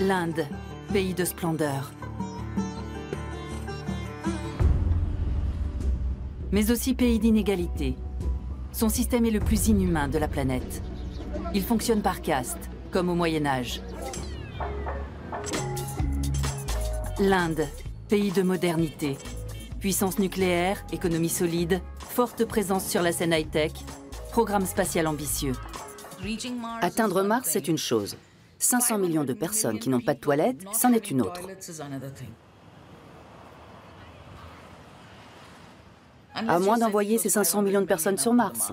L'Inde, pays de splendeur. Mais aussi pays d'inégalité. Son système est le plus inhumain de la planète. Il fonctionne par caste, comme au Moyen-Âge. L'Inde, pays de modernité. Puissance nucléaire, économie solide, forte présence sur la scène high-tech, programme spatial ambitieux. Atteindre Mars, c'est une chose. 500 millions de personnes qui n'ont pas de toilettes, c'en est une autre. À moins d'envoyer ces 500 millions de personnes sur Mars.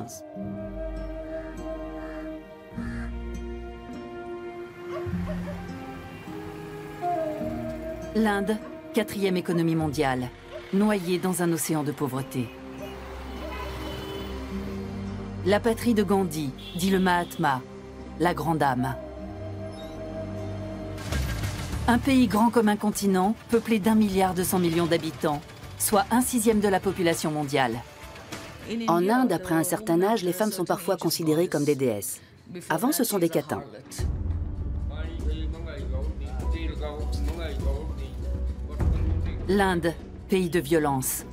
L'Inde, 4e économie mondiale, noyée dans un océan de pauvreté. La patrie de Gandhi, dit le Mahatma, la grande âme. Un pays grand comme un continent, peuplé d'1,2 milliard d'habitants, soit 1/6 de la population mondiale. En Inde, après un certain âge, les femmes sont parfois considérées comme des déesses. Avant, ce sont des catins. L'Inde, pays de violence.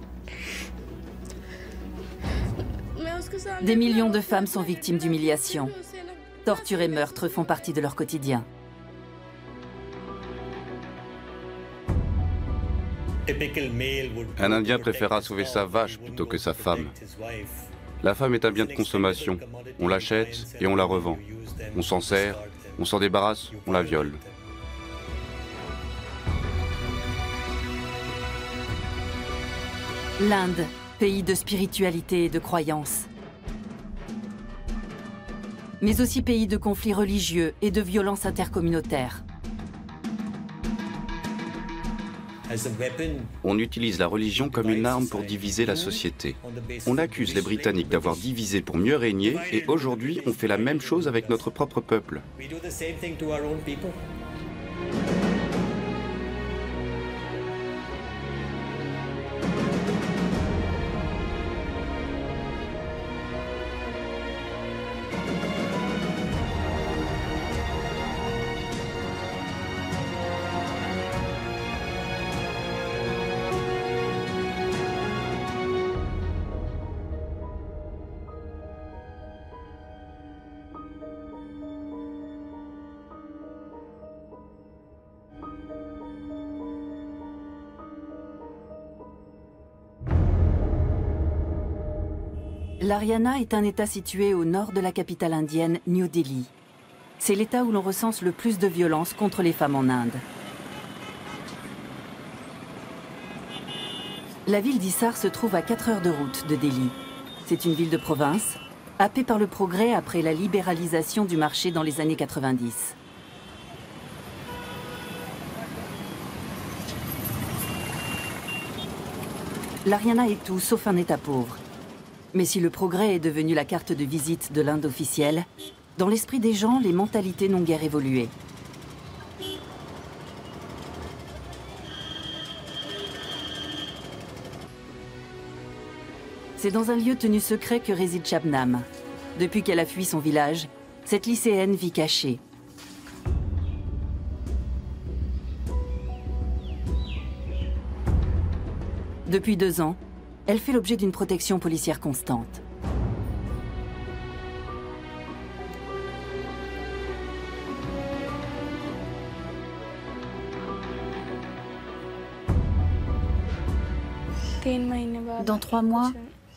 Des millions de femmes sont victimes d'humiliation. Torture et meurtres font partie de leur quotidien. Un Indien préférera sauver sa vache plutôt que sa femme. La femme est un bien de consommation. On l'achète et on la revend. On s'en sert, on s'en débarrasse, on la viole. L'Inde, pays de spiritualité et de croyance. Mais aussi pays de conflits religieux et de violences intercommunautaires. On utilise la religion comme une arme pour diviser la société. On accuse les Britanniques d'avoir divisé pour mieux régner et aujourd'hui on fait la même chose avec notre propre peuple. L'Haryana est un État situé au nord de la capitale indienne, New Delhi. C'est l'État où l'on recense le plus de violence contre les femmes en Inde. La ville d'Hisar se trouve à 4 heures de route de Delhi. C'est une ville de province, happée par le progrès après la libéralisation du marché dans les années 90. L'Haryana est tout sauf un État pauvre. Mais si le progrès est devenu la carte de visite de l'Inde officielle, dans l'esprit des gens, les mentalités n'ont guère évolué. C'est dans un lieu tenu secret que réside Shabnam. Depuis qu'elle a fui son village, cette lycéenne vit cachée. Depuis 2 ans, elle fait l'objet d'une protection policière constante. Dans 3 mois,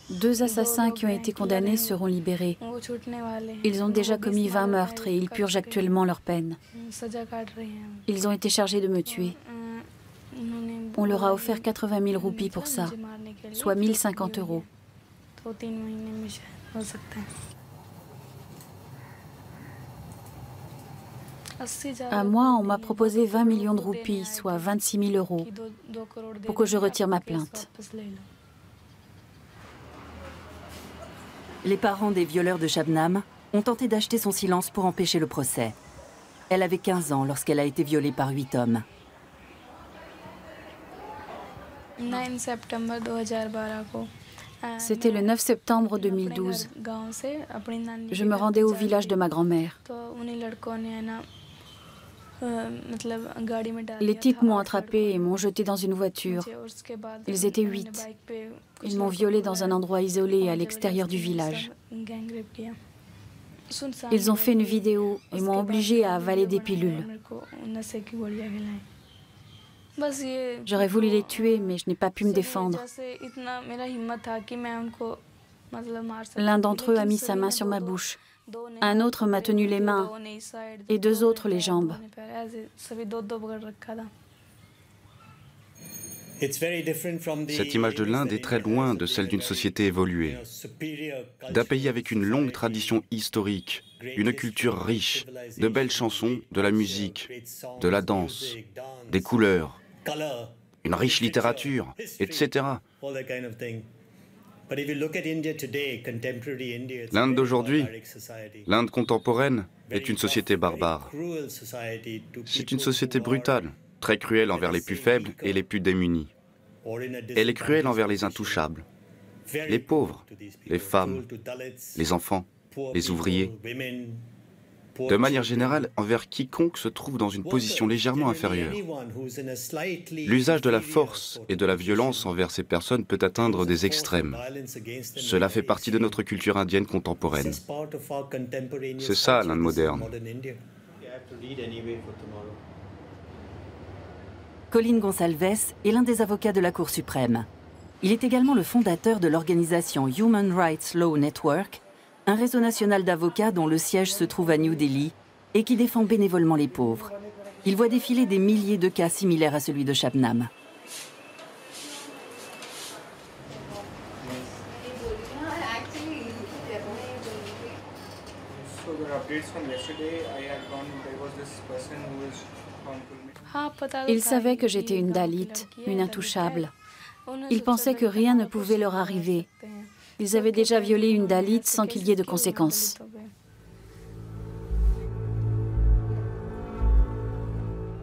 2 assassins qui ont été condamnés seront libérés. Ils ont déjà commis 20 meurtres et ils purgent actuellement leur peine. Ils ont été chargés de me tuer. On leur a offert 80 000 roupies pour ça, soit 1 050 €. À moi, on m'a proposé 20 millions de roupies, soit 26 000 €, pour que je retire ma plainte. Les parents des violeurs de Shabnam ont tenté d'acheter son silence pour empêcher le procès. Elle avait 15 ans lorsqu'elle a été violée par 8 hommes. C'était le 9 septembre 2012. Je me rendais au village de ma grand-mère. Les types m'ont attrapé et m'ont jeté dans une voiture. Ils étaient 8. Ils m'ont violée dans un endroit isolé à l'extérieur du village. Ils ont fait une vidéo et m'ont obligée à avaler des pilules. J'aurais voulu les tuer, mais je n'ai pas pu me défendre. L'un d'entre eux a mis sa main sur ma bouche. Un autre m'a tenu les mains et 2 autres les jambes. Cette image de l'Inde est très loin de celle d'une société évoluée, d'un pays avec une longue tradition historique, une culture riche, de belles chansons, de la musique, de la danse, des couleurs, une riche littérature, etc. L'Inde d'aujourd'hui, l'Inde contemporaine, est une société barbare. C'est une société brutale, très cruelle envers les plus faibles et les plus démunis. Elle est cruelle envers les intouchables, les pauvres, les femmes, les enfants, les ouvriers. De manière générale, envers quiconque se trouve dans une position légèrement inférieure. L'usage de la force et de la violence envers ces personnes peut atteindre des extrêmes. Cela fait partie de notre culture indienne contemporaine. C'est ça, l'Inde moderne. Colin Gonsalves est l'un des avocats de la Cour suprême. Il est également le fondateur de l'organisation Human Rights Law Network, un réseau national d'avocats dont le siège se trouve à New Delhi et qui défend bénévolement les pauvres. Il voit défiler des milliers de cas similaires à celui de Shabnam. Ils savaient que j'étais une Dalit, une intouchable. Ils pensaient que rien ne pouvait leur arriver. Ils avaient déjà violé une Dalit sans qu'il y ait de conséquences.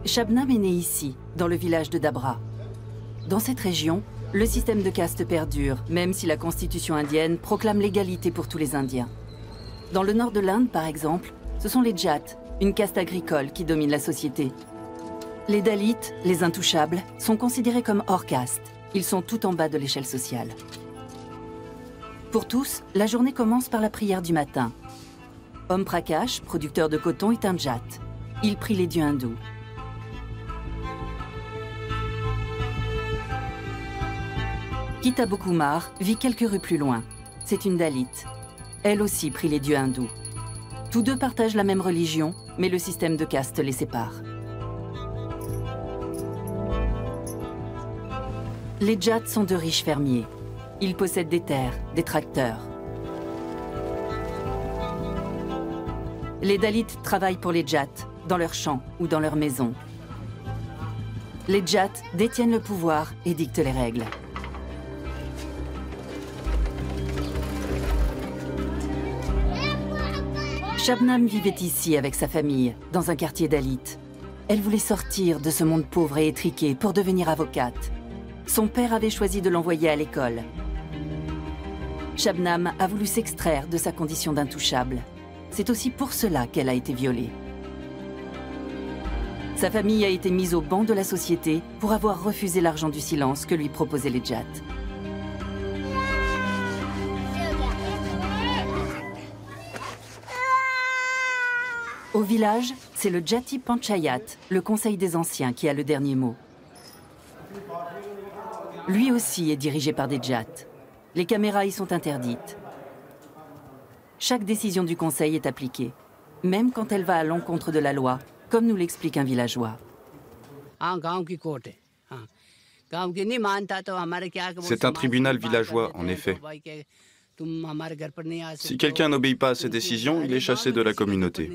Shabnam est né ici, dans le village de Dabra. Dans cette région, le système de caste perdure, même si la constitution indienne proclame l'égalité pour tous les Indiens. Dans le nord de l'Inde, par exemple, ce sont les Jats, une caste agricole qui domine la société. Les Dalits, les intouchables, sont considérés comme hors caste. Ils sont tout en bas de l'échelle sociale. Pour tous, la journée commence par la prière du matin. Om Prakash, producteur de coton, est un Jat. Il prie les dieux hindous. Kita Bokumar vit quelques rues plus loin. C'est une Dalit. Elle aussi prie les dieux hindous. Tous deux partagent la même religion, mais le système de caste les sépare. Les Jats sont de riches fermiers. Ils possèdent des terres, des tracteurs. Les Dalits travaillent pour les Jats, dans leurs champs ou dans leurs maisons. Les Jats détiennent le pouvoir et dictent les règles. Shabnam vivait ici avec sa famille, dans un quartier Dalit. Elle voulait sortir de ce monde pauvre et étriqué pour devenir avocate. Son père avait choisi de l'envoyer à l'école. Shabnam a voulu s'extraire de sa condition d'intouchable. C'est aussi pour cela qu'elle a été violée. Sa famille a été mise au banc de la société pour avoir refusé l'argent du silence que lui proposaient les Jats. Au village, c'est le Jati Panchayat, le conseil des anciens, qui a le dernier mot. Lui aussi est dirigé par des Jats. Les caméras y sont interdites. Chaque décision du conseil est appliquée, même quand elle va à l'encontre de la loi, comme nous l'explique un villageois. C'est un tribunal villageois, en effet. Si quelqu'un n'obéit pas à ses décisions, il est chassé de la communauté.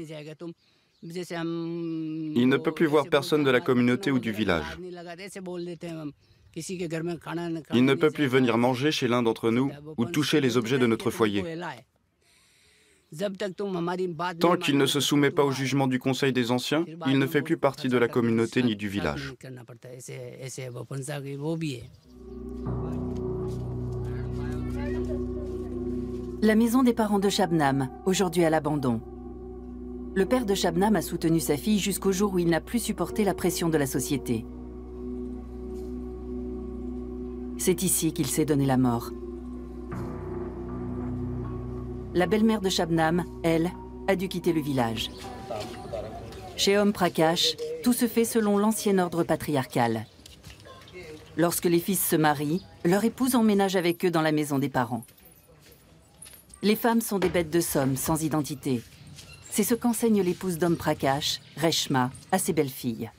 Il ne peut plus voir personne de la communauté ou du village. Il ne peut plus venir manger chez l'un d'entre nous ou toucher les objets de notre foyer. Tant qu'il ne se soumet pas au jugement du Conseil des Anciens, il ne fait plus partie de la communauté ni du village. La maison des parents de Shabnam, aujourd'hui à l'abandon. Le père de Shabnam a soutenu sa fille jusqu'au jour où il n'a plus supporté la pression de la société. C'est ici qu'il s'est donné la mort. La belle-mère de Shabnam, elle, a dû quitter le village. Chez Om Prakash, tout se fait selon l'ancien ordre patriarcal. Lorsque les fils se marient, leur épouse emménage avec eux dans la maison des parents. Les femmes sont des bêtes de somme, sans identité. C'est ce qu'enseigne l'épouse d'Om Prakash, Reshma, à ses belles-filles.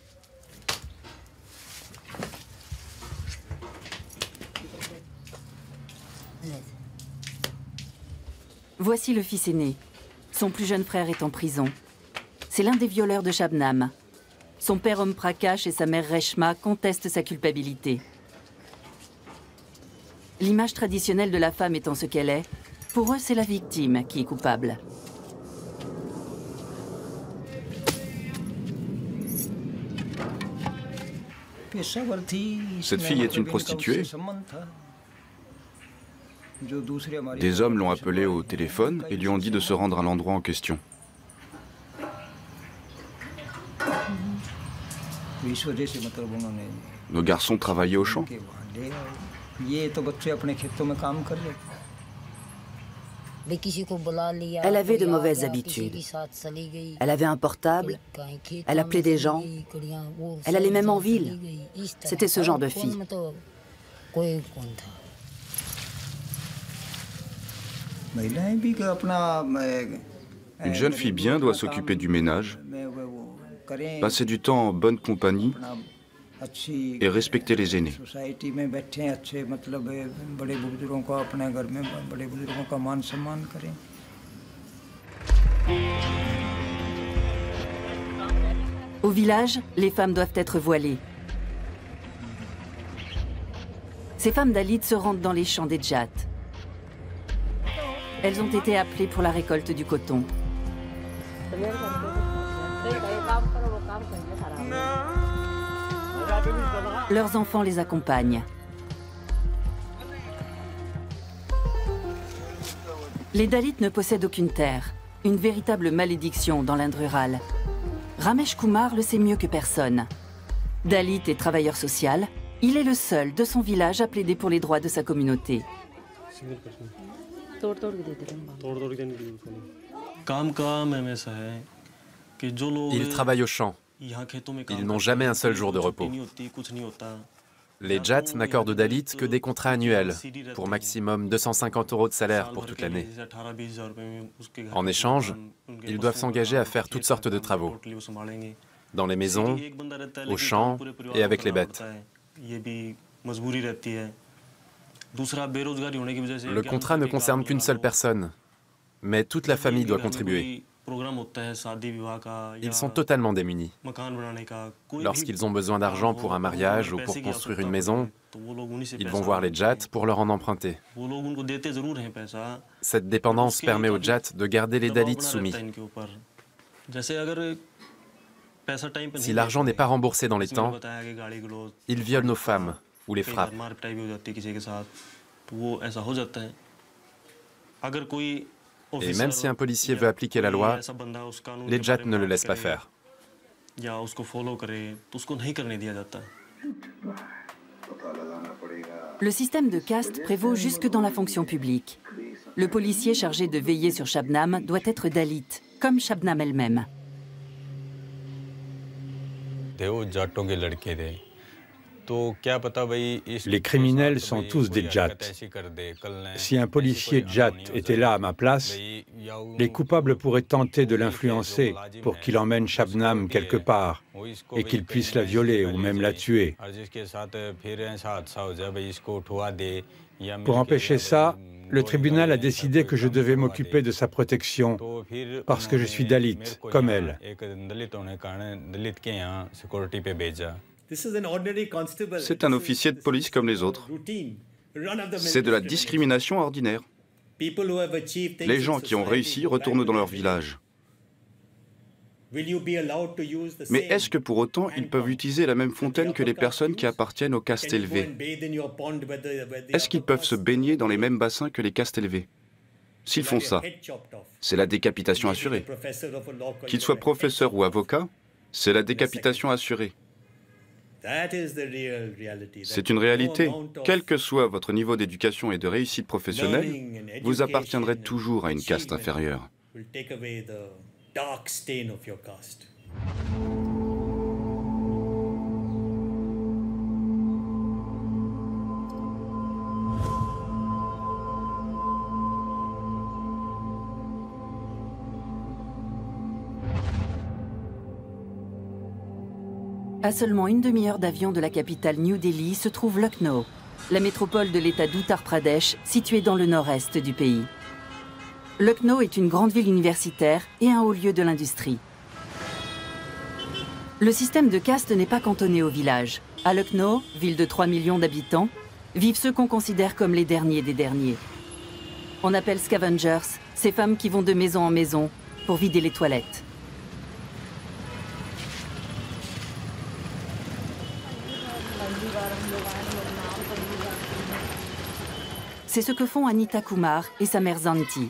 Voici le fils aîné. Son plus jeune frère est en prison. C'est l'un des violeurs de Shabnam. Son père Om Prakash et sa mère Reshma contestent sa culpabilité. L'image traditionnelle de la femme étant ce qu'elle est, pour eux, c'est la victime qui est coupable. Cette fille est une prostituée. Des hommes l'ont appelée au téléphone et lui ont dit de se rendre à l'endroit en question. Nos garçons travaillaient au champ. Elle avait de mauvaises habitudes. Elle avait un portable, elle appelait des gens, elle allait même en ville. C'était ce genre de fille. Une jeune fille bien doit s'occuper du ménage, passer du temps en bonne compagnie et respecter les aînés. Au village, les femmes doivent être voilées. Ces femmes dalits se rendent dans les champs des Jats. Elles ont été appelées pour la récolte du coton. Leurs enfants les accompagnent. Les Dalits ne possèdent aucune terre, une véritable malédiction dans l'Inde rurale. Ramesh Kumar le sait mieux que personne. Dalit et travailleur social, il est le seul de son village à plaider pour les droits de sa communauté. Ils travaillent au champ. Ils n'ont jamais un seul jour de repos. Les Jats n'accordent aux Dalits que des contrats annuels, pour maximum 250 € de salaire pour toute l'année. En échange, ils doivent s'engager à faire toutes sortes de travaux, dans les maisons, aux champs et avec les bêtes. Le contrat ne concerne qu'une seule personne, mais toute la famille doit contribuer. Ils sont totalement démunis. Lorsqu'ils ont besoin d'argent pour un mariage ou pour construire une maison, ils vont voir les Jats pour leur en emprunter. Cette dépendance permet aux Jats de garder les Dalits soumis. Si l'argent n'est pas remboursé dans les temps, ils violent nos femmes ou les frappent. Et même si un policier veut appliquer la loi, les Jats ne le laissent pas faire. Le système de caste prévaut jusque dans la fonction publique. Le policier chargé de veiller sur Shabnam doit être Dalit, comme Shabnam elle-même. Les criminels sont tous des Jats. Si un policier Jat était là à ma place, les coupables pourraient tenter de l'influencer pour qu'il emmène Shabnam quelque part et qu'il puisse la violer ou même la tuer. Pour empêcher ça, le tribunal a décidé que je devais m'occuper de sa protection parce que je suis Dalit, comme elle. C'est un officier de police comme les autres. C'est de la discrimination ordinaire. Les gens qui ont réussi retournent dans leur village. Mais est-ce que pour autant ils peuvent utiliser la même fontaine que les personnes qui appartiennent aux castes élevées? Est-ce qu'ils peuvent se baigner dans les mêmes bassins que les castes élevées? S'ils font ça, c'est la décapitation assurée. Qu'ils soient professeurs ou avocats, c'est la décapitation assurée. C'est une réalité. Quel que soit votre niveau d'éducation et de réussite professionnelle, vous appartiendrez toujours à une caste inférieure. À seulement une demi-heure d'avion de la capitale New Delhi se trouve Lucknow, la métropole de l'État d'Uttar Pradesh, située dans le nord-est du pays. Lucknow est une grande ville universitaire et un haut lieu de l'industrie. Le système de caste n'est pas cantonné au village. À Lucknow, ville de 3 millions d'habitants, vivent ceux qu'on considère comme les derniers des derniers. On appelle scavengers ces femmes qui vont de maison en maison pour vider les toilettes. C'est ce que font Anita Kumar et sa mère Zanti.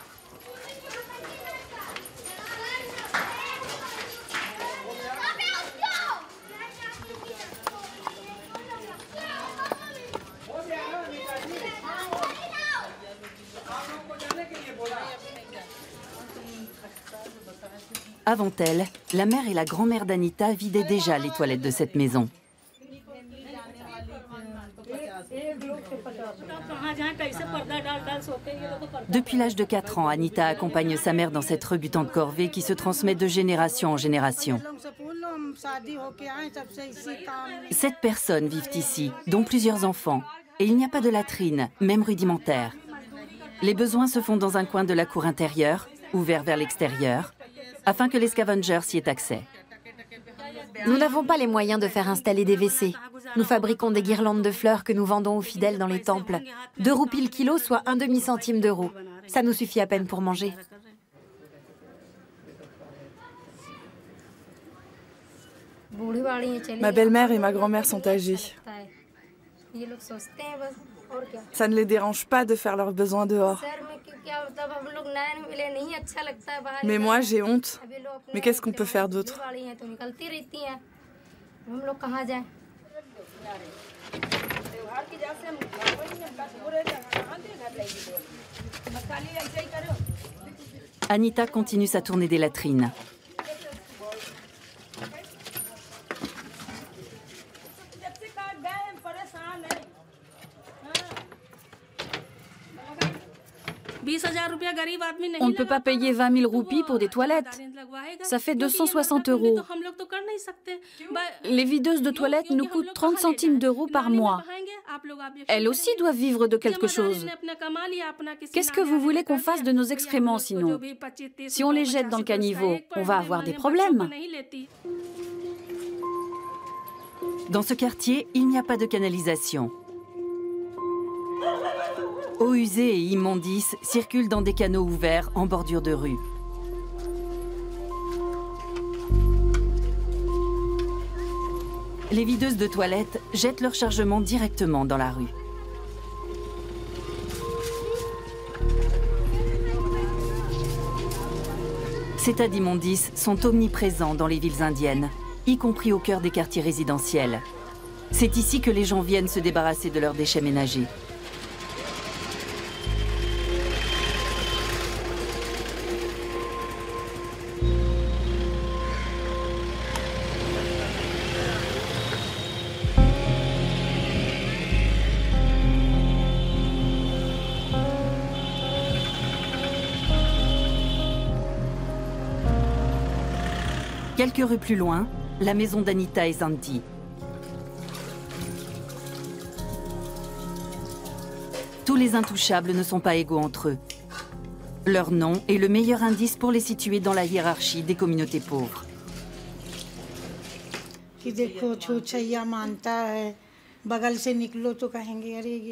Avant elle, la mère et la grand-mère d'Anita vidaient déjà les toilettes de cette maison. Depuis l'âge de 4 ans, Anita accompagne sa mère dans cette rebutante corvée qui se transmet de génération en génération. 7 personnes vivent ici, dont plusieurs enfants, et il n'y a pas de latrine, même rudimentaire. Les besoins se font dans un coin de la cour intérieure, ouvert vers l'extérieur, afin que les scavengers y aient accès. Nous n'avons pas les moyens de faire installer des WC. Nous fabriquons des guirlandes de fleurs que nous vendons aux fidèles dans les temples. 2 roupies le kilo, soit 1 demi-centime d'euro. Ça nous suffit à peine pour manger. Ma belle-mère et ma grand-mère sont âgées. Ça ne les dérange pas de faire leurs besoins dehors. Mais moi, j'ai honte. Mais qu'est-ce qu'on peut faire d'autre? Anita continue sa tournée des latrines. On ne peut pas payer 20 000 roupies pour des toilettes. Ça fait 260 €. Les videuses de toilettes nous coûtent 30 centimes d'euros par mois. Elles aussi doivent vivre de quelque chose. Qu'est-ce que vous voulez qu'on fasse de nos excréments sinon? Si on les jette dans le caniveau, on va avoir des problèmes. Dans ce quartier, il n'y a pas de canalisation. Eau usée et immondices circulent dans des canaux ouverts en bordure de rue. Les videuses de toilettes jettent leur chargement directement dans la rue. Ces tas d'immondices sont omniprésents dans les villes indiennes, y compris au cœur des quartiers résidentiels. C'est ici que les gens viennent se débarrasser de leurs déchets ménagers. Quelques rues plus loin, la maison d'Anita et Zanti. Tous les intouchables ne sont pas égaux entre eux. Leur nom est le meilleur indice pour les situer dans la hiérarchie des communautés pauvres.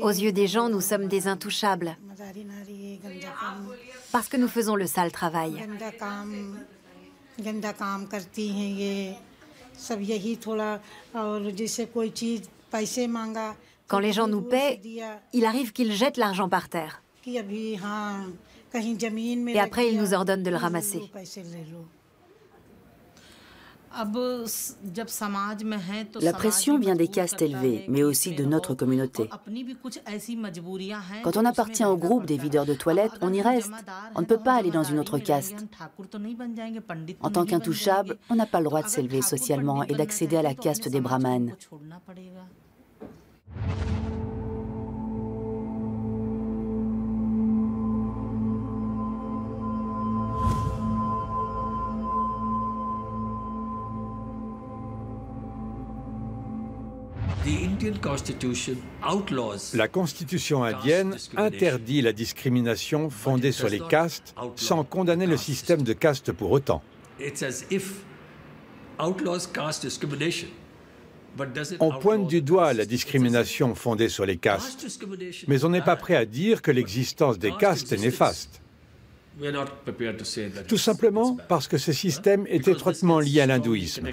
Aux yeux des gens, nous sommes des intouchables. Parce que nous faisons le sale travail. Quand les gens nous paient, il arrive qu'ils jettent l'argent par terre. Et après, il nous ordonne de le ramasser. La pression vient des castes élevées, mais aussi de notre communauté. Quand on appartient au groupe des videurs de toilettes, on y reste. On ne peut pas aller dans une autre caste. En tant qu'intouchable, on n'a pas le droit de s'élever socialement et d'accéder à la caste des brahmanes. La constitution indienne interdit la discrimination fondée sur les castes sans condamner le système de castes pour autant. On pointe du doigt la discrimination fondée sur les castes, mais on n'est pas prêt à dire que l'existence des castes est néfaste. Tout simplement parce que ce système est étroitement lié à l'hindouisme.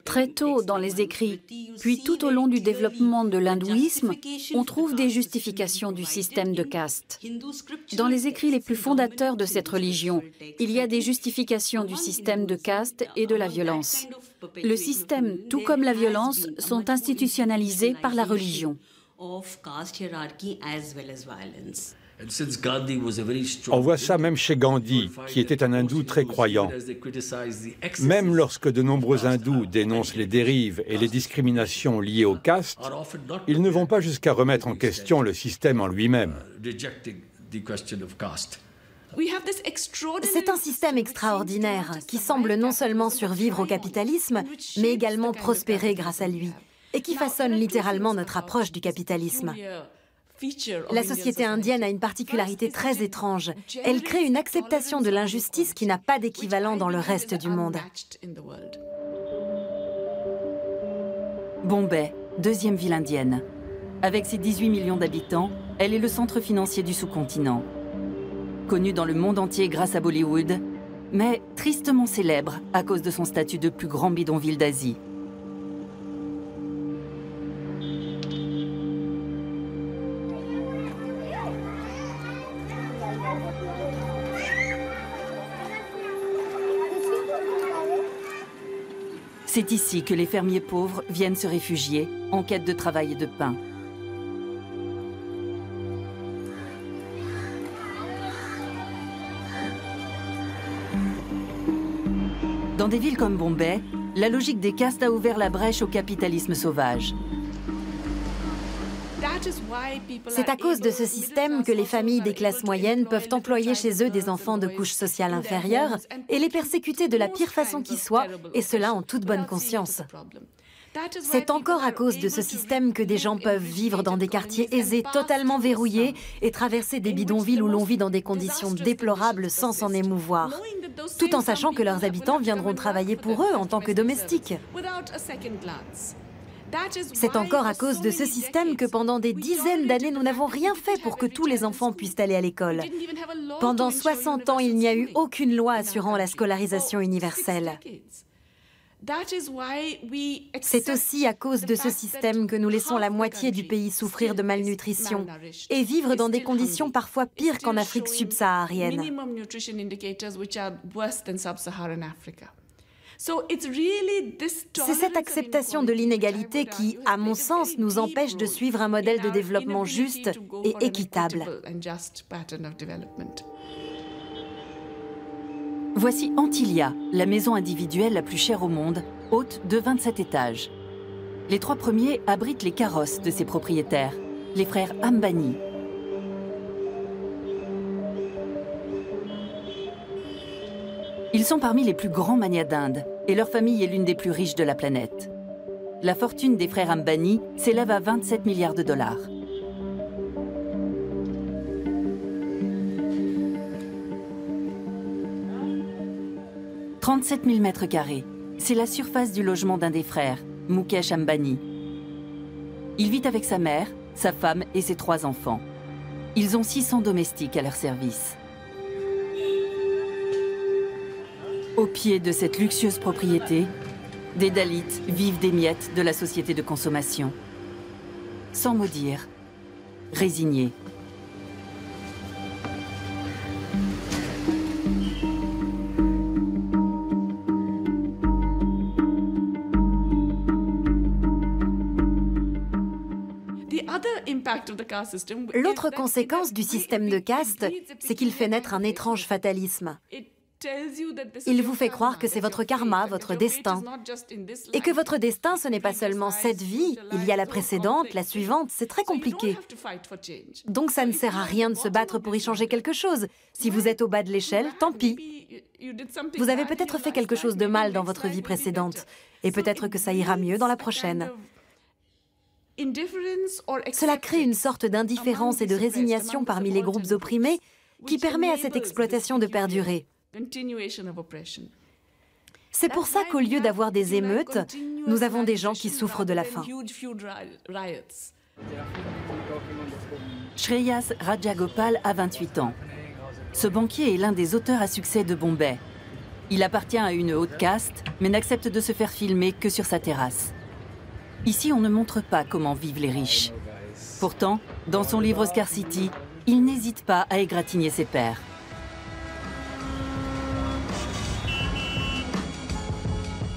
Très tôt dans les écrits, puis tout au long du développement de l'hindouisme, on trouve des justifications du système de caste. Dans les écrits les plus fondateurs de cette religion, il y a des justifications du système de caste et de la violence. Le système, tout comme la violence, sont institutionnalisés par la religion. On voit ça même chez Gandhi, qui était un hindou très croyant. Même lorsque de nombreux hindous dénoncent les dérives et les discriminations liées aux castes, ils ne vont pas jusqu'à remettre en question le système en lui-même. C'est un système extraordinaire qui semble non seulement survivre au capitalisme, mais également prospérer grâce à lui, et qui façonne littéralement notre approche du capitalisme. La société indienne a une particularité très étrange. Elle crée une acceptation de l'injustice qui n'a pas d'équivalent dans le reste du monde. Bombay, deuxième ville indienne. Avec ses 18 millions d'habitants, elle est le centre financier du sous-continent. Connue dans le monde entier grâce à Bollywood, mais tristement célèbre à cause de son statut de plus grand bidonville d'Asie. C'est ici que les fermiers pauvres viennent se réfugier en quête de travail et de pain. Dans des villes comme Bombay, la logique des castes a ouvert la brèche au capitalisme sauvage. C'est à cause de ce système que les familles des classes moyennes peuvent employer chez eux des enfants de couche sociale inférieure et les persécuter de la pire façon qui soit, et cela en toute bonne conscience. C'est encore à cause de ce système que des gens peuvent vivre dans des quartiers aisés totalement verrouillés et traverser des bidonvilles où l'on vit dans des conditions déplorables sans s'en émouvoir, tout en sachant que leurs habitants viendront travailler pour eux en tant que domestiques. C'est encore à cause de ce système que pendant des dizaines d'années, nous n'avons rien fait pour que tous les enfants puissent aller à l'école. Pendant 60 ans, il n'y a eu aucune loi assurant la scolarisation universelle. C'est aussi à cause de ce système que nous laissons la moitié du pays souffrir de malnutrition et vivre dans des conditions parfois pires qu'en Afrique subsaharienne. C'est cette acceptation de l'inégalité qui, à mon sens, nous empêche de suivre un modèle de développement juste et équitable. Voici Antilia, la maison individuelle la plus chère au monde, haute de 27 étages. Les 3 premiers abritent les carrosses de ses propriétaires, les frères Ambani. Ils sont parmi les plus grands magnats d'Inde et leur famille est l'une des plus riches de la planète. La fortune des frères Ambani s'élève à 27 milliards de dollars. « 37 000 mètres carrés, c'est la surface du logement d'un des frères, Mukesh Ambani. Il vit avec sa mère, sa femme et ses 3 enfants. Ils ont 600 domestiques à leur service. Au pied de cette luxueuse propriété, des Dalits vivent des miettes de la société de consommation. Sans mot dire, résignés. L'autre conséquence du système de caste, c'est qu'il fait naître un étrange fatalisme. Il vous fait croire que c'est votre karma, votre destin. Et que votre destin, ce n'est pas seulement cette vie, il y a la précédente, la suivante, c'est très compliqué. Donc ça ne sert à rien de se battre pour y changer quelque chose. Si vous êtes au bas de l'échelle, tant pis. Vous avez peut-être fait quelque chose de mal dans votre vie précédente, et peut-être que ça ira mieux dans la prochaine. Cela crée une sorte d'indifférence et de résignation parmi les groupes opprimés qui permet à cette exploitation de perdurer. C'est pour ça qu'au lieu d'avoir des émeutes, nous avons des gens qui souffrent de la faim. Shreyas Rajagopal a 28 ans. Ce banquier est l'un des auteurs à succès de Bombay. Il appartient à une haute caste, mais n'accepte de se faire filmer que sur sa terrasse. Ici, on ne montre pas comment vivent les riches. Pourtant, dans son livre Scarcity, il n'hésite pas à égratigner ses pairs.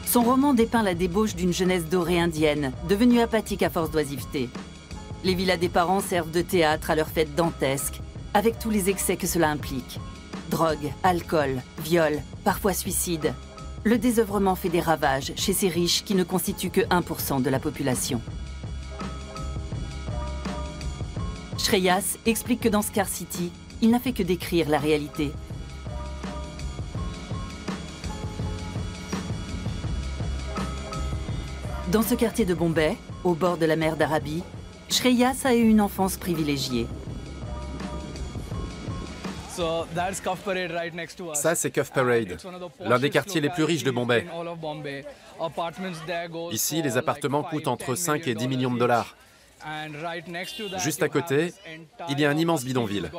Son roman dépeint la débauche d'une jeunesse dorée indienne, devenue apathique à force d'oisiveté. Les villas des parents servent de théâtre à leurs fêtes dantesques, avec tous les excès que cela implique. Drogue, alcool, viol, parfois suicide. Le désœuvrement fait des ravages chez ces riches qui ne constituent que 1% de la population. Shreyas explique que dans Scarcity, il n'a fait que décrire la réalité. Dans ce quartier de Bombay, au bord de la mer d'Arabie, Shreyas a eu une enfance privilégiée. Ça, c'est Cuff Parade, l'un des quartiers les plus riches de Bombay. Ici, les appartements coûtent entre 5 et 10 millions de dollars. Juste à côté, il y a un immense bidonville.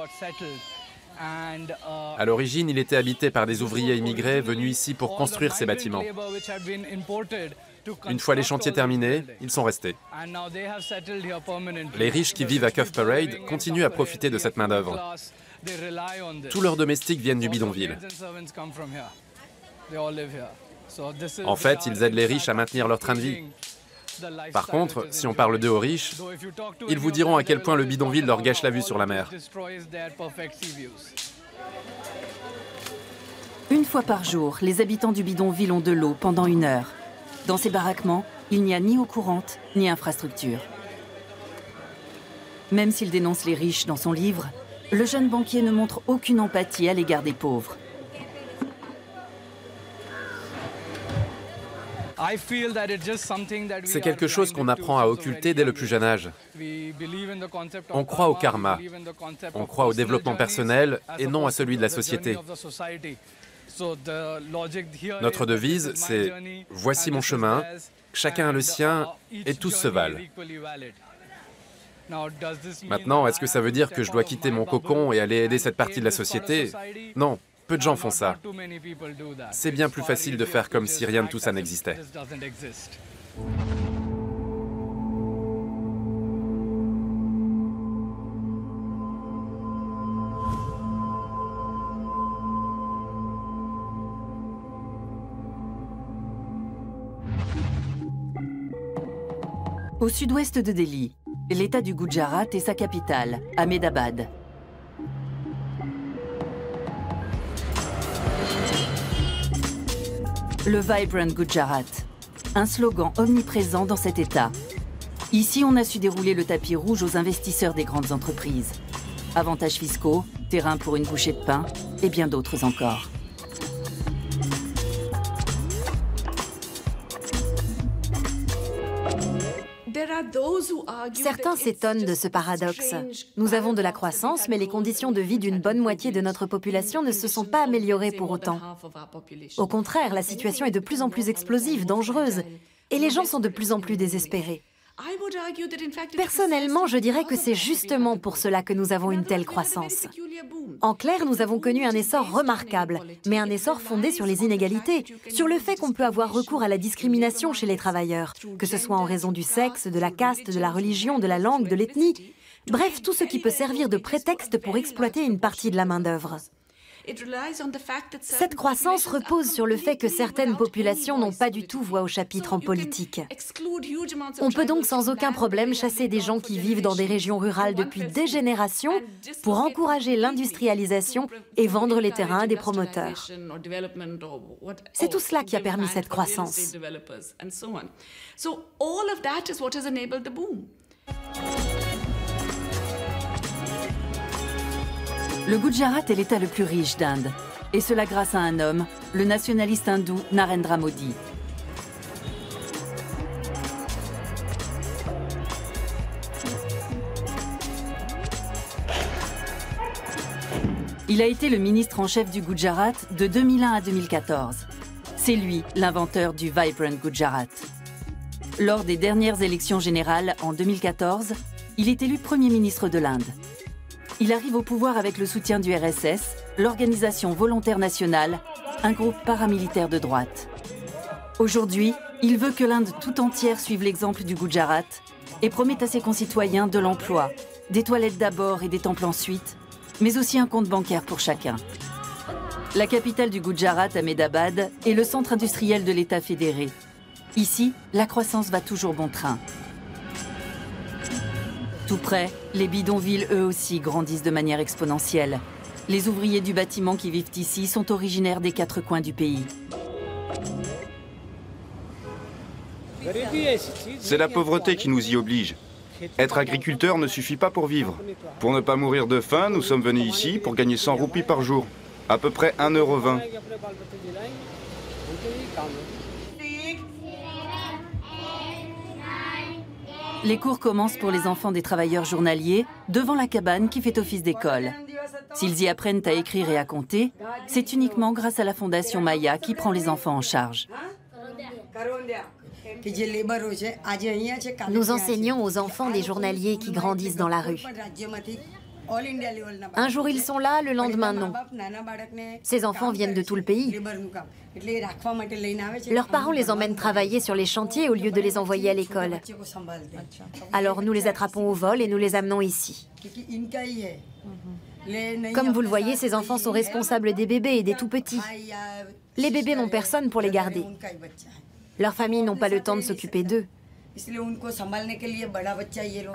À l'origine, il était habité par des ouvriers immigrés venus ici pour construire ces bâtiments. Une fois les chantiers terminés, ils sont restés. Les riches qui vivent à Cuff Parade continuent à profiter de cette main-d'œuvre. Tous leurs domestiques viennent du bidonville. En fait, ils aident les riches à maintenir leur train de vie. Par contre, si on parle d'eux aux riches, ils vous diront à quel point le bidonville leur gâche la vue sur la mer. Une fois par jour, les habitants du bidonville ont de l'eau pendant 1 heure. Dans ces baraquements, il n'y a ni eau courante, ni infrastructure. Même s'il dénonce les riches dans son livre, le jeune banquier ne montre aucune empathie à l'égard des pauvres. C'est quelque chose qu'on apprend à occulter dès le plus jeune âge. On croit au karma, on croit au développement personnel et non à celui de la société. Notre devise, c'est « Voici mon chemin, chacun a le sien et tous se valent ». Maintenant, est-ce que ça veut dire que je dois quitter mon cocon et aller aider cette partie de la société? Non, peu de gens font ça. C'est bien plus facile de faire comme si rien de tout ça n'existait. Au sud-ouest de Delhi, l'État du Gujarat et sa capitale, Ahmedabad. Le Vibrant Gujarat, un slogan omniprésent dans cet État. Ici, on a su dérouler le tapis rouge aux investisseurs des grandes entreprises. Avantages fiscaux, terrain pour une bouchée de pain et bien d'autres encore. Certains s'étonnent de ce paradoxe. Nous avons de la croissance, mais les conditions de vie d'une bonne moitié de notre population ne se sont pas améliorées pour autant. Au contraire, la situation est de plus en plus explosive, dangereuse, et les gens sont de plus en plus désespérés. Personnellement, je dirais que c'est justement pour cela que nous avons une telle croissance. En clair, nous avons connu un essor remarquable, mais un essor fondé sur les inégalités, sur le fait qu'on peut avoir recours à la discrimination chez les travailleurs, que ce soit en raison du sexe, de la caste, de la religion, de la langue, de l'ethnie, bref, tout ce qui peut servir de prétexte pour exploiter une partie de la main-d'œuvre. Cette croissance repose sur le fait que certaines populations n'ont pas du tout voix au chapitre en politique. On peut donc sans aucun problème chasser des gens qui vivent dans des régions rurales depuis des générations pour encourager l'industrialisation et vendre les terrains à des promoteurs. C'est tout cela qui a permis cette croissance. Le Gujarat est l'État le plus riche d'Inde, et cela grâce à un homme, le nationaliste hindou Narendra Modi. Il a été le ministre en chef du Gujarat de 2001 à 2014. C'est lui, l'inventeur du Vibrant Gujarat. Lors des dernières élections générales en 2014, il est élu Premier ministre de l'Inde. Il arrive au pouvoir avec le soutien du RSS, l'Organisation volontaire nationale, un groupe paramilitaire de droite. Aujourd'hui, il veut que l'Inde tout entière suive l'exemple du Gujarat et promet à ses concitoyens de l'emploi, des toilettes d'abord et des temples ensuite, mais aussi un compte bancaire pour chacun. La capitale du Gujarat, Ahmedabad, est le centre industriel de l'État fédéré. Ici, la croissance va toujours bon train. Tout près, les bidonvilles eux aussi grandissent de manière exponentielle. Les ouvriers du bâtiment qui vivent ici sont originaires des 4 coins du pays. C'est la pauvreté qui nous y oblige. Être agriculteur ne suffit pas pour vivre. Pour ne pas mourir de faim, nous sommes venus ici pour gagner 100 roupies par jour, à peu près 1,20 €. Les cours commencent pour les enfants des travailleurs journaliers devant la cabane qui fait office d'école. S'ils y apprennent à écrire et à compter, c'est uniquement grâce à la Fondation Maya qui prend les enfants en charge. Nous enseignons aux enfants des journaliers qui grandissent dans la rue. Un jour ils sont là, le lendemain non. Ces enfants viennent de tout le pays. Leurs parents les emmènent travailler sur les chantiers au lieu de les envoyer à l'école. Alors nous les attrapons au vol et nous les amenons ici. Comme vous le voyez, ces enfants sont responsables des bébés et des tout-petits. Les bébés n'ont personne pour les garder. Leurs familles n'ont pas le temps de s'occuper d'eux.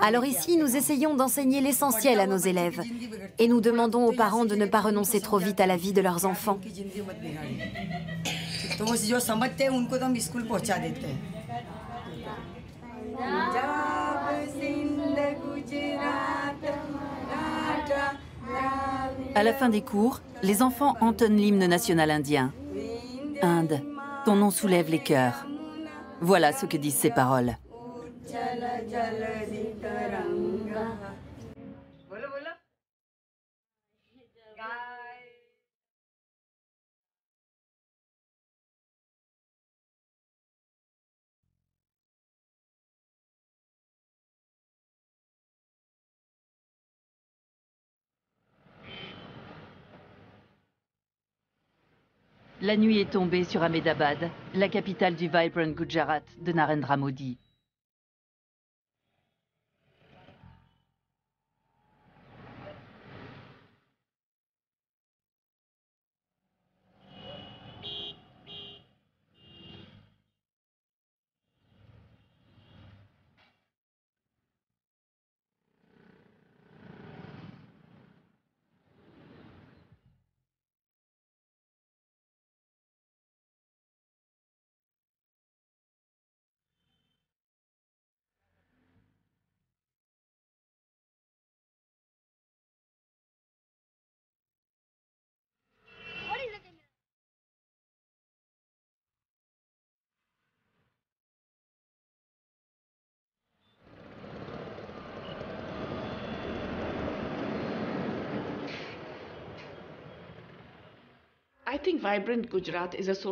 Alors ici, nous essayons d'enseigner l'essentiel à nos élèves. Et nous demandons aux parents de ne pas renoncer trop vite à la vie de leurs enfants. À la fin des cours, les enfants entonnent l'hymne national indien. Inde, ton nom soulève les cœurs. Voilà ce que disent ces paroles. La nuit est tombée sur Ahmedabad, la capitale du Vibrant Gujarat de Narendra Modi.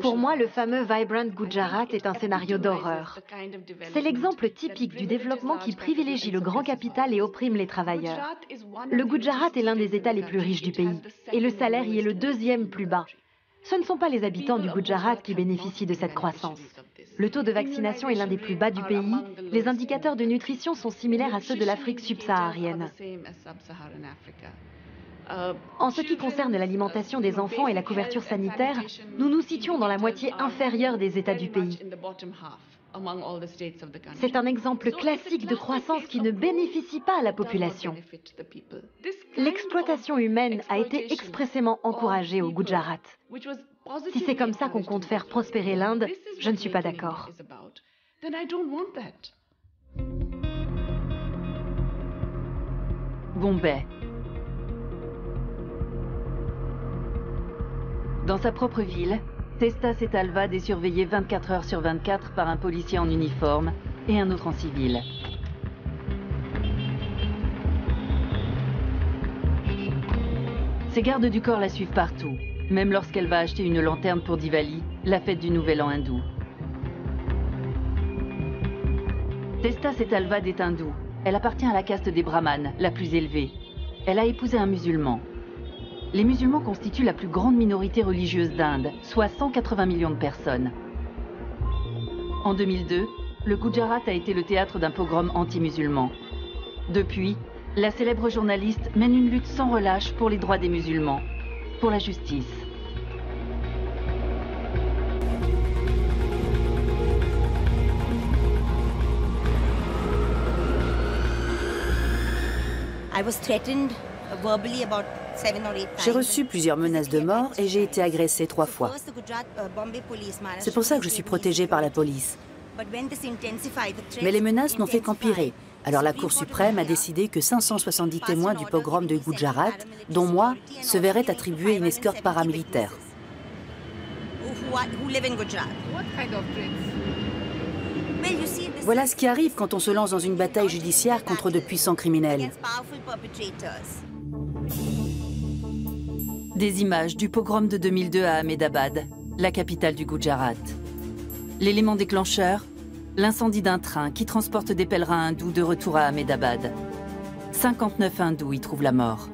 Pour moi, le fameux Vibrant Gujarat est un scénario d'horreur. C'est l'exemple typique du développement qui privilégie le grand capital et opprime les travailleurs. Le Gujarat est l'un des États les plus riches du pays, et le salaire y est le 2e plus bas. Ce ne sont pas les habitants du Gujarat qui bénéficient de cette croissance. Le taux de vaccination est l'un des plus bas du pays. Les indicateurs de nutrition sont similaires à ceux de l'Afrique subsaharienne. En ce qui concerne l'alimentation des enfants et la couverture sanitaire, nous nous situons dans la moitié inférieure des États du pays. C'est un exemple classique de croissance qui ne bénéficie pas à la population. L'exploitation humaine a été expressément encouragée au Gujarat. Si c'est comme ça qu'on compte faire prospérer l'Inde, je ne suis pas d'accord. Bombay. Dans sa propre ville, Testa Setalvad est surveillé 24 heures sur 24 par un policier en uniforme et un autre en civil. Ses gardes du corps la suivent partout, même lorsqu'elle va acheter une lanterne pour Diwali, la fête du Nouvel An hindou. Testa Setalvad est hindoue. Elle appartient à la caste des brahmanes, la plus élevée. Elle a épousé un musulman. Les musulmans constituent la plus grande minorité religieuse d'Inde, soit 180 millions de personnes. En 2002, le Gujarat a été le théâtre d'un pogrom anti-musulman. Depuis, la célèbre journaliste mène une lutte sans relâche pour les droits des musulmans, pour la justice. J'ai reçu plusieurs menaces de mort et j'ai été agressée 3 fois. C'est pour ça que je suis protégée par la police. Mais les menaces n'ont fait qu'empirer. Alors la Cour suprême a décidé que 570 témoins du pogrom de Gujarat, dont moi, se verraient attribuer une escorte paramilitaire. Voilà ce qui arrive quand on se lance dans une bataille judiciaire contre de puissants criminels. Des images du pogrom de 2002 à Ahmedabad, la capitale du Gujarat. L'élément déclencheur, l'incendie d'un train qui transporte des pèlerins hindous de retour à Ahmedabad. 59 hindous y trouvent la mort.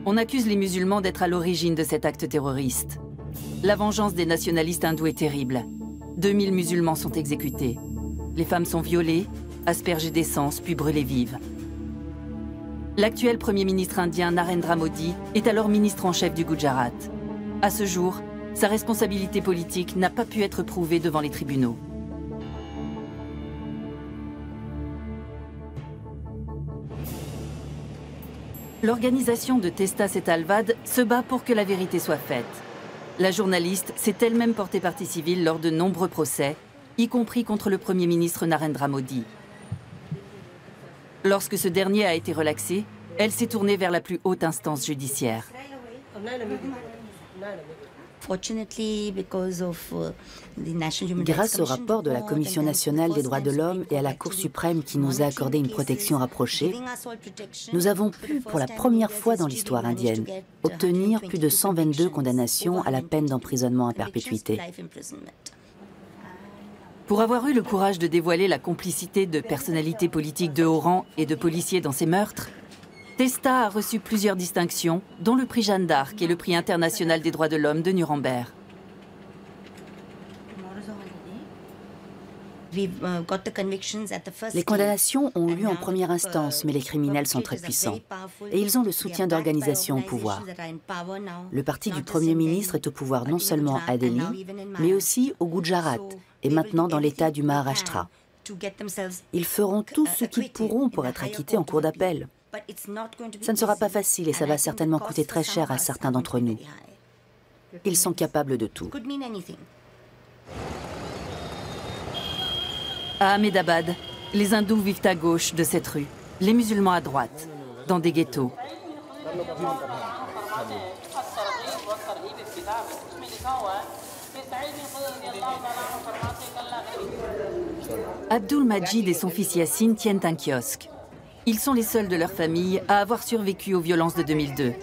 On accuse les musulmans d'être à l'origine de cet acte terroriste. La vengeance des nationalistes hindous est terrible. 2000 musulmans sont exécutés. Les femmes sont violées, aspergées d'essence puis brûlées vives. L'actuel Premier ministre indien Narendra Modi est alors ministre en chef du Gujarat. À ce jour, sa responsabilité politique n'a pas pu être prouvée devant les tribunaux. L'organisation de Testa Setalvad se bat pour que la vérité soit faite. La journaliste s'est elle-même portée partie civile lors de nombreux procès, y compris contre le Premier ministre Narendra Modi. Lorsque ce dernier a été relaxé, elle s'est tournée vers la plus haute instance judiciaire. Grâce au rapport de la Commission nationale des droits de l'homme et à la Cour suprême qui nous a accordé une protection rapprochée, nous avons pu, pour la première fois dans l'histoire indienne, obtenir plus de 122 condamnations à la peine d'emprisonnement à perpétuité. Pour avoir eu le courage de dévoiler la complicité de personnalités politiques de haut rang et de policiers dans ces meurtres, Testa a reçu plusieurs distinctions, dont le prix Jeanne d'Arc et le prix international des droits de l'homme de Nuremberg. Les condamnations ont eu lieu en première instance, mais les criminels sont très puissants. Et ils ont le soutien d'organisations au pouvoir. Le parti du Premier ministre est au pouvoir non seulement à Delhi, mais aussi au Gujarat, et maintenant dans l'État du Maharashtra. Ils feront tout ce qu'ils pourront pour être acquittés en cour d'appel. Ça ne sera pas facile et ça va certainement coûter très cher à certains d'entre nous. Ils sont capables de tout. À Ahmedabad, les hindous vivent à gauche de cette rue, les musulmans à droite, dans des ghettos. Abdul Majid et son fils Yassine tiennent un kiosque. Ils sont les seuls de leur famille à avoir survécu aux violences de 2002.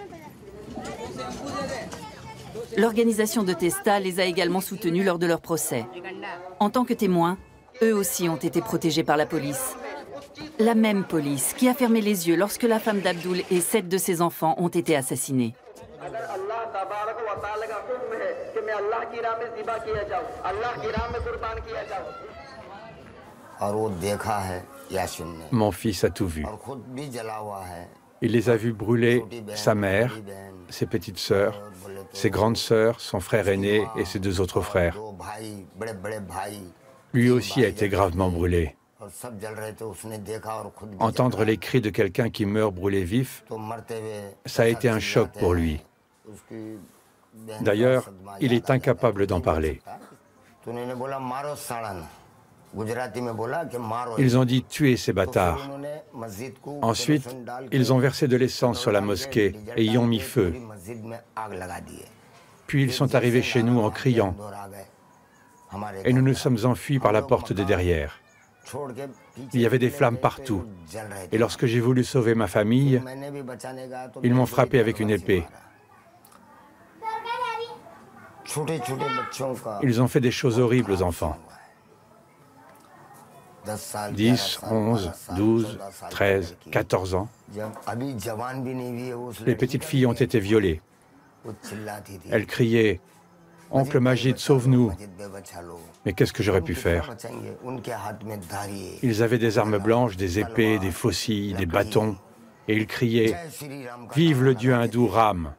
L'organisation de Testa les a également soutenus lors de leur procès. En tant que témoins, eux aussi ont été protégés par la police. La même police qui a fermé les yeux lorsque la femme d'Abdul et 7 de ses enfants ont été assassinés. Mon fils a tout vu. Il les a vus brûler sa mère, ses petites sœurs, ses grandes sœurs, son frère aîné et ses 2 autres frères. Lui aussi a été gravement brûlé. Entendre les cris de quelqu'un qui meurt brûlé vif, ça a été un choc pour lui. D'ailleurs, il est incapable d'en parler. Ils ont dit « tuez ces bâtards ». Ensuite, ils ont versé de l'essence sur la mosquée et y ont mis feu. Puis ils sont arrivés chez nous en criant. Et nous nous sommes enfuis par la porte de derrière. Il y avait des flammes partout. Et lorsque j'ai voulu sauver ma famille, ils m'ont frappé avec une épée. Ils ont fait des choses horribles aux enfants. 10, 11, 12, 13, 14 ans. Les petites filles ont été violées. Elles criaient « Oncle Majid, sauve-nous !» Mais qu'est-ce que j'aurais pu faire? Ils avaient des armes blanches, des épées, des faucilles, des bâtons, et ils criaient « Vive le Dieu hindou Ram !»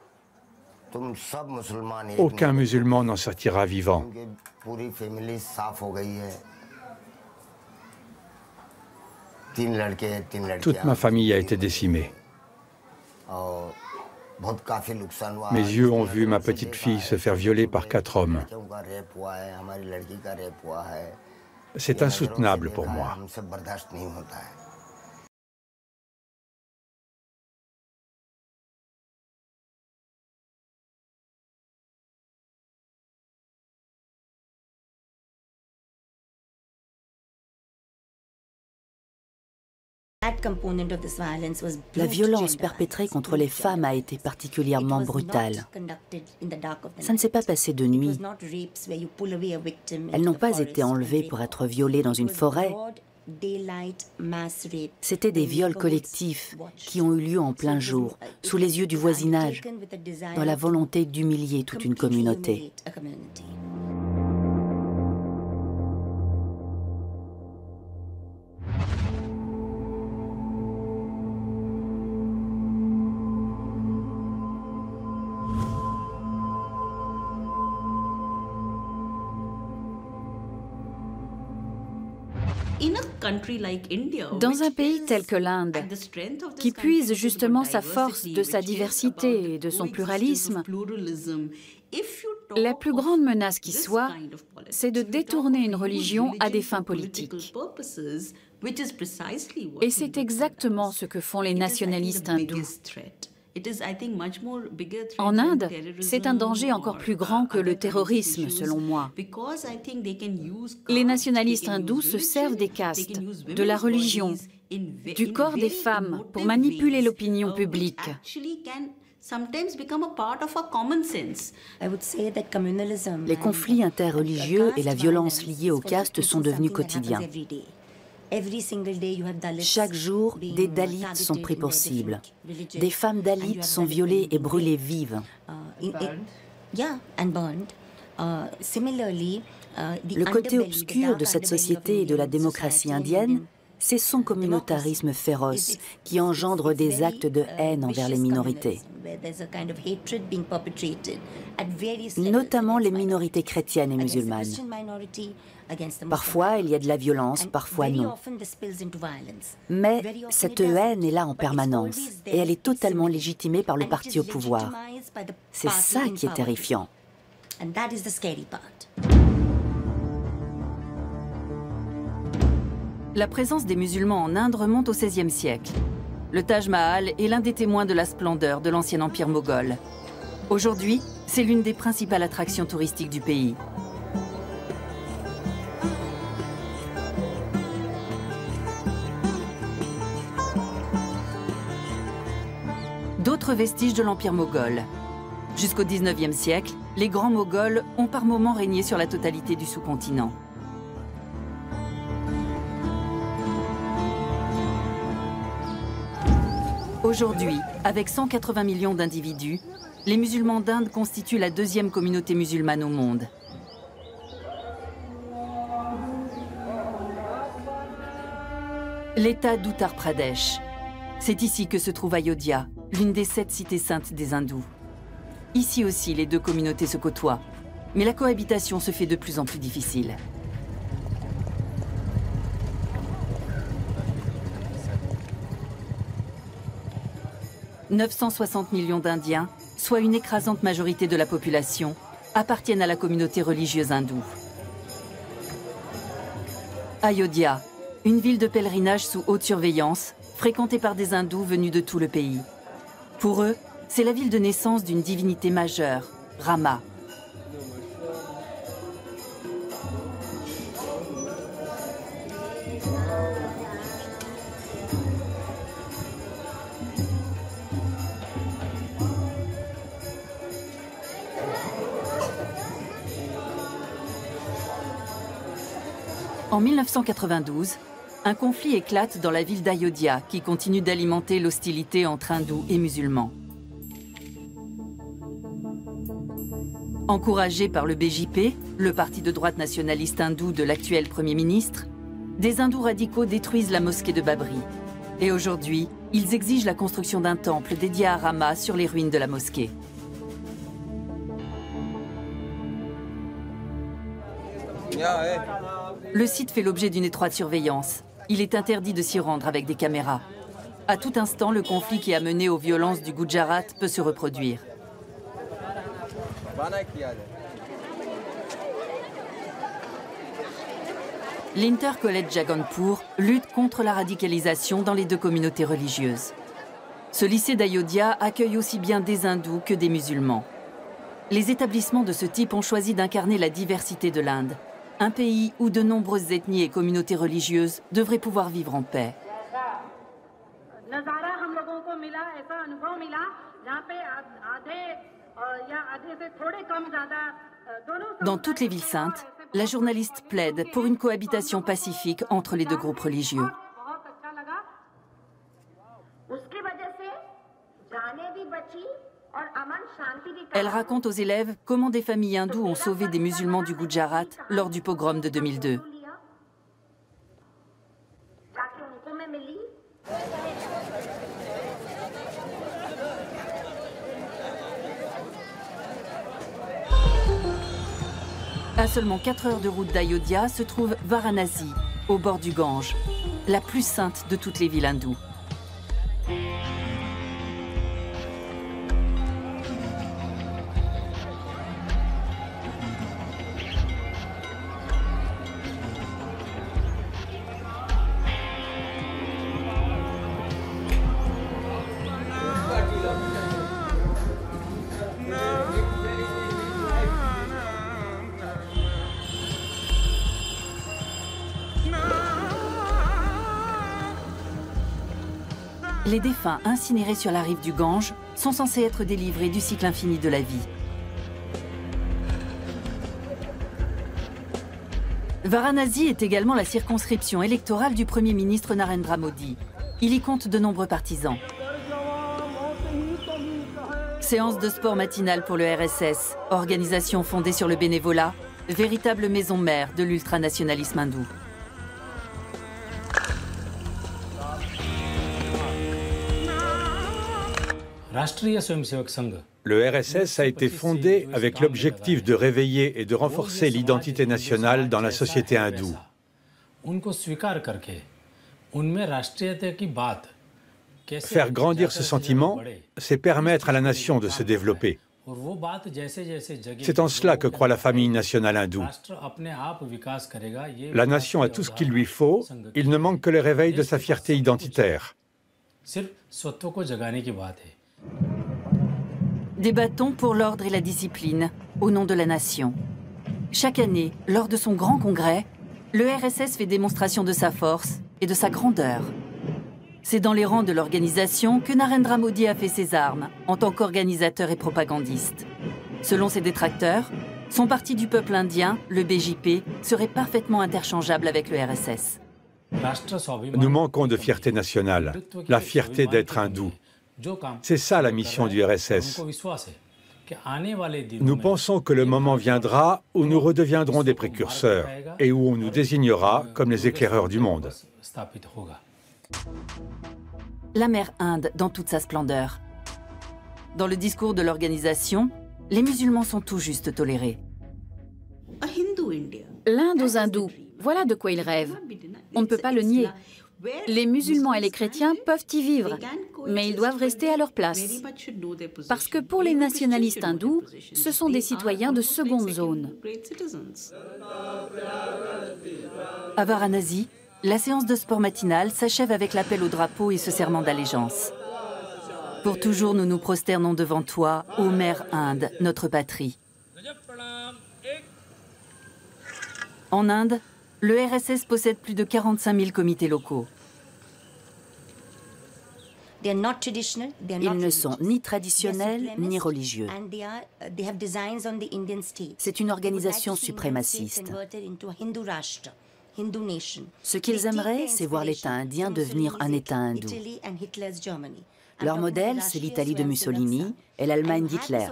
Aucun musulman n'en sortira vivant. Toute ma famille a été décimée. Mes yeux ont vu ma petite fille se faire violer par 4 hommes. C'est insoutenable pour moi. La violence perpétrée contre les femmes a été particulièrement brutale. Ça ne s'est pas passé de nuit. Elles n'ont pas été enlevées pour être violées dans une forêt. C'étaient des viols collectifs qui ont eu lieu en plein jour, sous les yeux du voisinage, dans la volonté d'humilier toute une communauté. Dans un pays tel que l'Inde, qui puise justement sa force de sa diversité et de son pluralisme, la plus grande menace qui soit, c'est de détourner une religion à des fins politiques. Et c'est exactement ce que font les nationalistes hindous. En Inde, c'est un danger encore plus grand que le terrorisme, selon moi. Les nationalistes hindous se servent des castes, de la religion, du corps des femmes pour manipuler l'opinion publique. Les conflits interreligieux et la violence liée aux castes sont devenus quotidiens. Chaque jour, des Dalits sont pris pour cible. Des femmes Dalits sont violées et brûlées vives. Le côté obscur de cette société et de la démocratie indienne, c'est son communautarisme féroce qui engendre des actes de haine envers les minorités, notamment les minorités chrétiennes et musulmanes. Parfois, il y a de la violence, parfois non. Mais cette haine est là en permanence et elle est totalement légitimée par le parti au pouvoir. C'est ça qui est terrifiant. La présence des musulmans en Inde remonte au XVIe siècle. Le Taj Mahal est l'un des témoins de la splendeur de l'ancien empire moghol. Aujourd'hui, c'est l'une des principales attractions touristiques du pays. D'autres vestiges de l'empire moghol. Jusqu'au XIXe siècle, les grands Moghols ont par moments régné sur la totalité du sous-continent. Aujourd'hui, avec 180 millions d'individus, les musulmans d'Inde constituent la deuxième communauté musulmane au monde. L'État d'Uttar Pradesh. C'est ici que se trouve Ayodhya, l'une des 7 cités saintes des hindous. Ici aussi, les deux communautés se côtoient, mais la cohabitation se fait de plus en plus difficile. « 960 millions d'Indiens, soit une écrasante majorité de la population, appartiennent à la communauté religieuse hindoue. Ayodhya, une ville de pèlerinage sous haute surveillance, fréquentée par des hindous venus de tout le pays. Pour eux, c'est la ville de naissance d'une divinité majeure, Rama. En 1992, un conflit éclate dans la ville d'Ayodhya qui continue d'alimenter l'hostilité entre hindous et musulmans. Encouragés par le BJP, le parti de droite nationaliste hindou de l'actuel Premier ministre, des hindous radicaux détruisent la mosquée de Babri. Et aujourd'hui, ils exigent la construction d'un temple dédié à Rama sur les ruines de la mosquée. Le site fait l'objet d'une étroite surveillance. Il est interdit de s'y rendre avec des caméras. À tout instant, le conflit qui a mené aux violences du Gujarat peut se reproduire. L'Inter College Jaganpur lutte contre la radicalisation dans les deux communautés religieuses. Ce lycée d'Ayodhya accueille aussi bien des hindous que des musulmans. Les établissements de ce type ont choisi d'incarner la diversité de l'Inde, un pays où de nombreuses ethnies et communautés religieuses devraient pouvoir vivre en paix. Dans toutes les villes saintes, la journaliste plaide pour une cohabitation pacifique entre les deux groupes religieux. Elle raconte aux élèves comment des familles hindoues ont sauvé des musulmans du Gujarat lors du pogrom de 2002. À seulement 4 heures de route d'Ayodhya se trouve Varanasi, au bord du Gange, la plus sainte de toutes les villes hindoues. Les défunts incinérés sur la rive du Gange sont censés être délivrés du cycle infini de la vie. Varanasi est également la circonscription électorale du Premier ministre Narendra Modi. Il y compte de nombreux partisans. Séance de sport matinale pour le RSS, organisation fondée sur le bénévolat, véritable maison mère de l'ultranationalisme hindou. Le RSS a été fondé avec l'objectif de réveiller et de renforcer l'identité nationale dans la société hindoue. Faire grandir ce sentiment, c'est permettre à la nation de se développer. C'est en cela que croit la famille nationale hindoue. La nation a tout ce qu'il lui faut, il ne manque que le réveil de sa fierté identitaire. Des bâtons pour l'ordre et la discipline, au nom de la nation. Chaque année, lors de son grand congrès, le RSS fait démonstration de sa force et de sa grandeur. C'est dans les rangs de l'organisation que Narendra Modi a fait ses armes, en tant qu'organisateur et propagandiste. Selon ses détracteurs, son parti du peuple indien, le BJP, serait parfaitement interchangeable avec le RSS. Nous manquons de fierté nationale, la fierté d'être hindou. C'est ça la mission du RSS. Nous pensons que le moment viendra où nous redeviendrons des précurseurs et où on nous désignera comme les éclaireurs du monde. La mer Inde dans toute sa splendeur. Dans le discours de l'organisation, les musulmans sont tout juste tolérés. L'Inde aux hindous, voilà de quoi ils rêvent. On ne peut pas le nier. Les musulmans et les chrétiens peuvent y vivre, mais ils doivent rester à leur place. Parce que pour les nationalistes hindous, ce sont des citoyens de seconde zone. À Varanasi, la séance de sport matinale s'achève avec l'appel au drapeau et ce serment d'allégeance. Pour toujours, nous nous prosternons devant toi, ô mère Inde, notre patrie. En Inde, le RSS possède plus de 45 000 comités locaux. Ils ne sont ni traditionnels ni religieux. C'est une organisation suprémaciste. Ce qu'ils aimeraient, c'est voir l'État indien devenir un État hindou. Leur modèle, c'est l'Italie de Mussolini et l'Allemagne d'Hitler.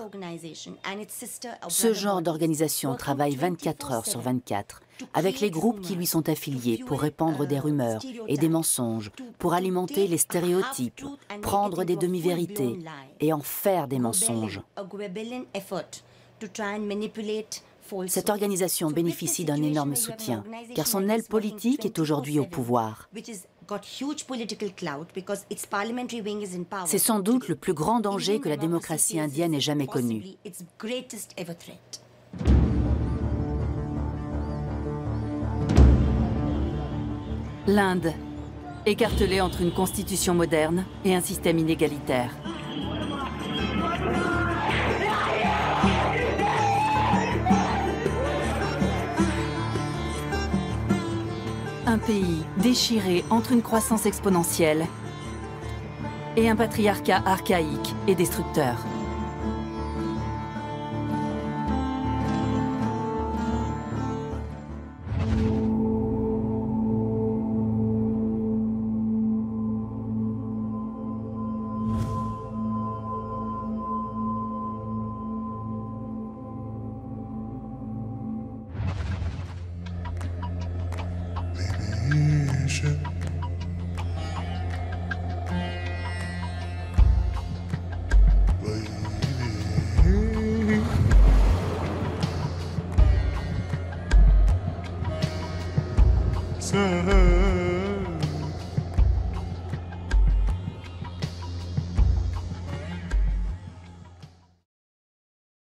Ce genre d'organisation travaille 24 heures sur 24, avec les groupes qui lui sont affiliés pour répandre des rumeurs et des mensonges, pour alimenter les stéréotypes, prendre des demi-vérités et en faire des mensonges. Cette organisation bénéficie d'un énorme soutien, car son aile politique est aujourd'hui au pouvoir. C'est sans doute le plus grand danger que la démocratie indienne ait jamais connu. L'Inde, écartelée entre une constitution moderne et un système inégalitaire. Un pays déchiré entre une croissance exponentielle et un patriarcat archaïque et destructeur. Sir.